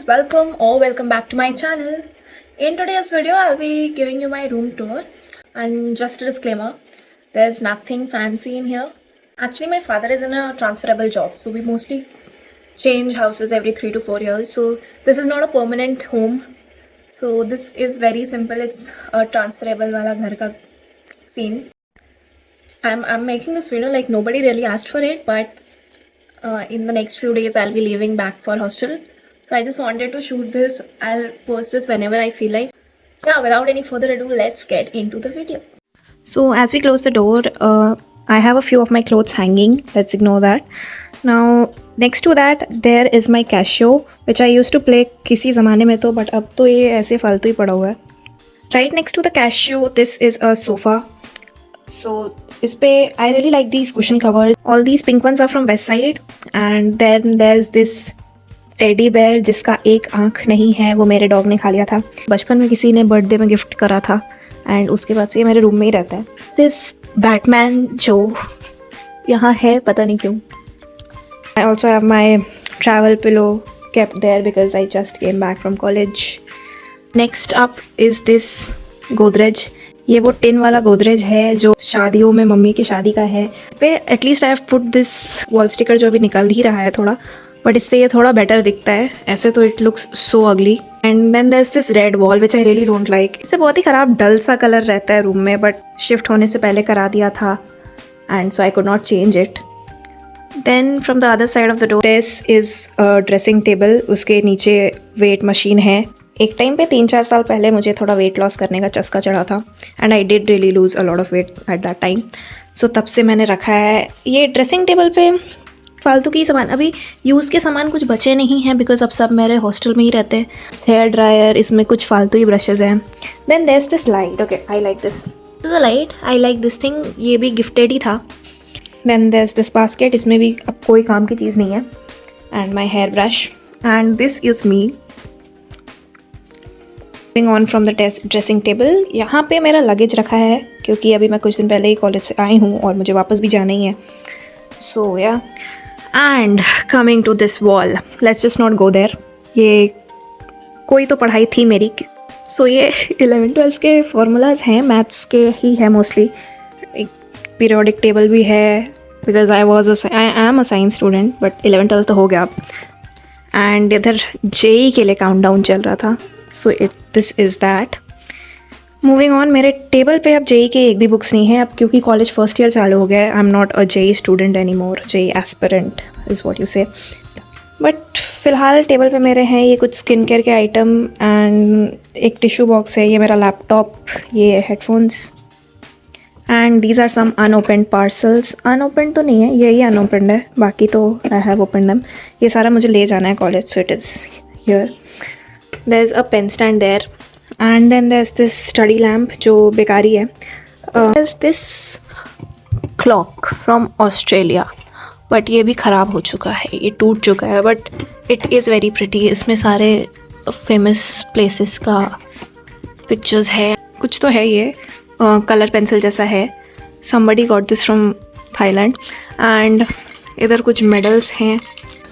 welcome back to my channel. In today's video, I'll be giving you my room tour. And just a disclaimer, there's nothing fancy in here. Actually, my father is in a transferable job, so we mostly change houses every 3 to 4 years. So this is not a permanent home. So this is very simple. It's a transferable wala ghar ka scene. I'm making this video like nobody really asked for it, but in the next few days I'll be leaving back for hostel. So I just wanted to shoot this. I'll post this whenever I feel like. Yeah, without any further ado, let's get into the video. So as we close the door, I have a few of my clothes hanging. Let's ignore that. Now next to that there is my Casio, which I used to play किसी ज़माने में तो, but अब तो ये ऐसे फालतू ही पड़ा हुआ है. Right next to the Casio, this is a sofa. So इस पे I really like these cushion covers. All these pink ones are from Westside, and then there's this teddy bear जिसका एक आँख नहीं है, वो मेरे डॉग ने खा लिया था. बचपन में किसी ने बर्थडे में गिफ्ट करा था, एंड उसके बाद से ये मेरे रूम में ही रहता है. दिस बैटमैन जो यहाँ है, पता नहीं क्यों. I also have my travel pillow kept there because I just came back from college. Next up is this Godrej. ये वो टिन वाला गोदरेज है जो शादियों में मम्मी की शादी का है. इस पे at least I have put this wall sticker जो अभी निकल ही रहा है थोड़ा, बट इससे ये थोड़ा बेटर दिखता है. ऐसे तो it looks so ugly. And then there is this red wall which I really don't like. इससे बहुत ही ख़राब डल सा कलर रहता है रूम में, बट शिफ्ट होने से पहले करा दिया था, and so I could not change it. Then from the other side of the door this is a dressing table. उसके नीचे वेट मशीन है. एक टाइम पे 3-4 साल पहले मुझे थोड़ा वेट लॉस करने का चस्का चढ़ा था, and I did really lose a lot of weight at that time. So तब से मैंने रखा है. ये ड्रेसिंग टेबल पे फालतू की सामान, अभी यूज़ के सामान कुछ बचे नहीं हैं बिकॉज अब सब मेरे हॉस्टल में ही रहते हैं. हेयर ड्रायर, इसमें कुछ फालतू ही ब्रशेज़ हैं. Then there is this light. Okay, I like this the light. I like this thing. ये भी गिफ्टेड ही था. Then there is this basket. इसमें भी अब कोई काम की चीज़ नहीं है. And my hair brush. And this is me on from the dressing table. यहाँ पे मेरा लगेज रखा है क्योंकि अभी मैं कुछ दिन पहले ही कॉलेज से आई हूँ और मुझे वापस भी जाना ही है. So yeah, and coming to this wall, let's just not go there. ये कोई तो पढ़ाई थी मेरी. सो ये 11th-12th के फार्मूलाज हैं, मैथ्स के ही है मोस्टली. एक पीरियोडिक टेबल भी है because I am a science student, but 11th-12th तो हो गया अब. एंड इधर जेई के लिए काउंटडाउन चल रहा था. So this is that. Moving on, मेरे टेबल पे अब जेई के एक भी बुक्स नहीं है अब, क्योंकि कॉलेज फर्स्ट ईयर चालू हो गया है. I am not a JEE student any more. JEE aspirant is what you say. But फ़िलहाल टेबल पे मेरे हैं ये कुछ स्किन केयर के आइटम, एंड एक टिश्यू बॉक्स है. ये मेरा लैपटॉप, ये headphones, and these are some unopened parcels. Unopened तो नहीं है, यही अनओपनड है, बाकी तो आई हैव ओपनड देम. ये सारा मुझे ले जाना है college, so it is here. There is a pen stand there. And then there is this study lamp जो बेकारी है. There is this clock from Australia, but ये भी ख़राब हो चुका है, ये टूट चुका है, but it is very pretty. इसमें सारे फेमस प्लेसेस का पिक्चर्स है. कुछ तो है ये कलर पेंसिल जैसा है. Somebody got this from Thailand. And इधर कुछ मेडल्स हैं,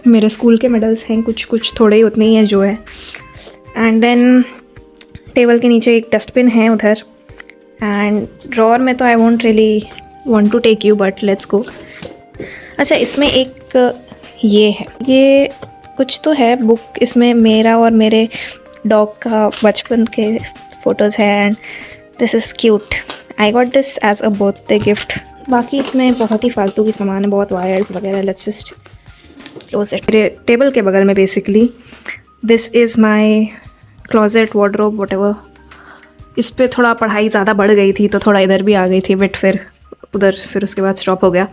मेरे स्कूल के मेडल्स हैं. कुछ थोड़े ही उतने ही हैं जो है. एंड देन टेबल के नीचे एक डस्टबिन है उधर. एंड ड्रॉअर में तो I won't really want to take you, but let's go. अच्छा, इसमें एक ये है, ये कुछ तो है बुक. इसमें मेरा और मेरे डॉग का बचपन के फ़ोटोज़ हैं. And this is cute. I got this as a birthday gift. बाकी इसमें बहुत ही फालतू की सामान है, बहुत वायर्स वगैरह. Let's just close it. मेरे टेबल के बगल में basically this is my closet, wardrobe, whatever. इस पर थोड़ा पढ़ाई ज़्यादा बढ़ गई थी तो थोड़ा इधर भी आ गई थी, बट फिर उधर फिर उसके बाद स्टॉप हो गया.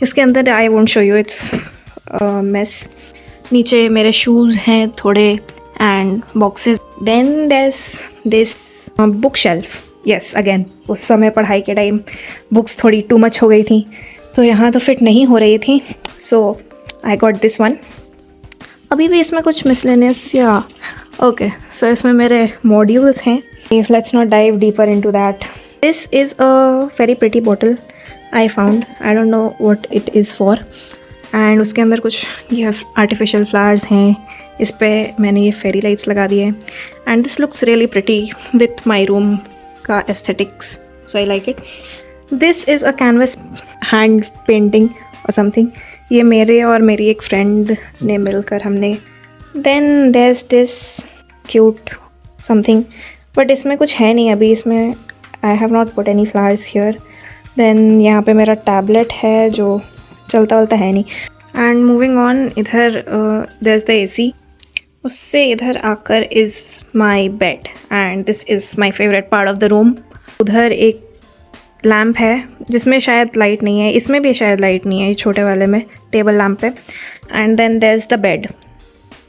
इसके अंदर I won't show you, it's mess. नीचे मेरे शूज़ हैं थोड़े and boxes. Then there is this book shelf. Yes, again उस समय पढ़ाई के टाइम बुक्स थोड़ी टू मच हो गई थी तो यहाँ तो फिट नहीं हो रही थी. सो आई गॉट दिस वन. अभी भी इसमें कुछ मिसलेनियस या ओके. सो इसमें मेरे मॉड्यूल्स हैं. Let's not dive deeper into that. This is a very pretty bottle I found. I don't know what it is for. And उसके अंदर कुछ ये आर्टिफिशियल फ्लावर्स हैं. इस पे मैंने ये फेरी लाइट्स लगा दिए and this looks really pretty with my room का aesthetics, so I like it. This is a canvas hand painting और समथिंग. ये मेरे और मेरी एक फ्रेंड ने मिलकर हमने. Then there is this cute something, but इसमें कुछ है नहीं अभी. इसमें I have not put any flowers here. Then यहाँ पे मेरा टैबलेट है जो चलता वलता है नहीं. एंड मूविंग ऑन, इधर देयर इज़ द AC. उससे इधर आकर is my bed and this is my favourite part of the room. उधर एक लैम्प है जिसमें शायद लाइट नहीं है, इसमें भी शायद लाइट नहीं है, इस छोटे वाले में टेबल लैम्प है. And then there is the bed.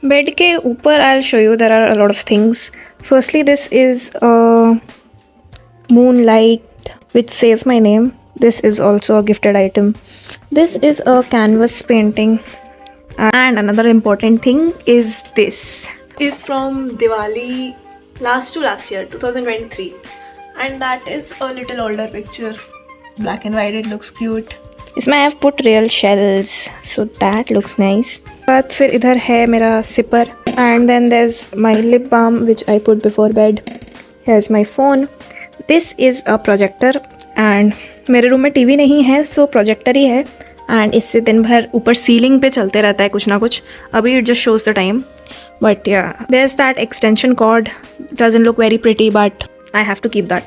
Bed के ऊपर I will show you there are a lot of things. Firstly this is moon light which says my name. This is also a gifted item. This is a canvas painting. And another important thing is this. Is from Diwali last year, 2023. And that is a little older picture. Black and white, it looks cute. इसमें I have put real shells, so that looks nice. बाद फिर इधर है मेरा zipper. And then there's my lip balm which I put before bed. Here's my phone. This is a projector and मेरे room में TV नहीं है, सो projector ही है. एंड इससे दिन भर ऊपर सीलिंग पे चलते रहता है कुछ ना कुछ. अभी it just shows the time, but yeah there is that extension cord. Doesn't look very pretty but I have to keep that.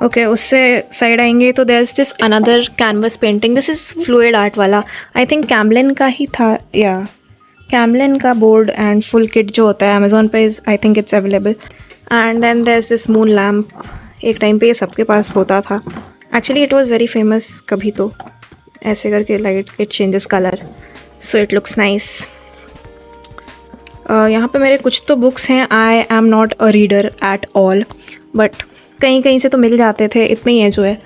Okay, उससे साइड आएंगे तो there is this another canvas painting. This is fluid art वाला. I think Camlin का ही था, या कैमलिन का board and full kit जो होता है अमेजोन पे is, I think it's available. And then there is this moon lamp. एक टाइम पे ये सबके पास होता था. Actually it was very famous. कभी तो ऐसे करके light it changes colour, so it looks nice. यहाँ पे मेरे कुछ तो बुक्स हैं. I am not a reader at all, but कहीं कहीं से तो मिल जाते थे, इतने ही है जो है.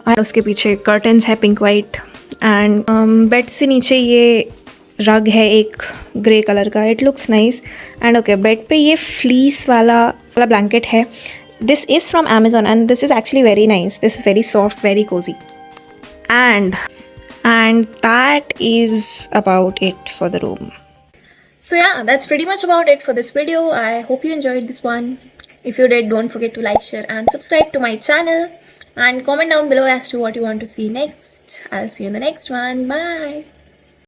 और उसके पीछे कर्टन्स है पिंक वाइट. एंड बेड से नीचे ये रग है एक ग्रे कलर का. It looks nice. And okay, bed पे ये फ्लीस वाला ब्लैंकेट है. This is from Amazon and this is actually very nice. This is very soft, very cozy. And that is about it for the room. So yeah, that's pretty much about it for this video. I hope you enjoyed this one. If you did, don't forget to like, share and subscribe to my channel. And comment down below as to what you want to see next. I'll see you in the next one. Bye.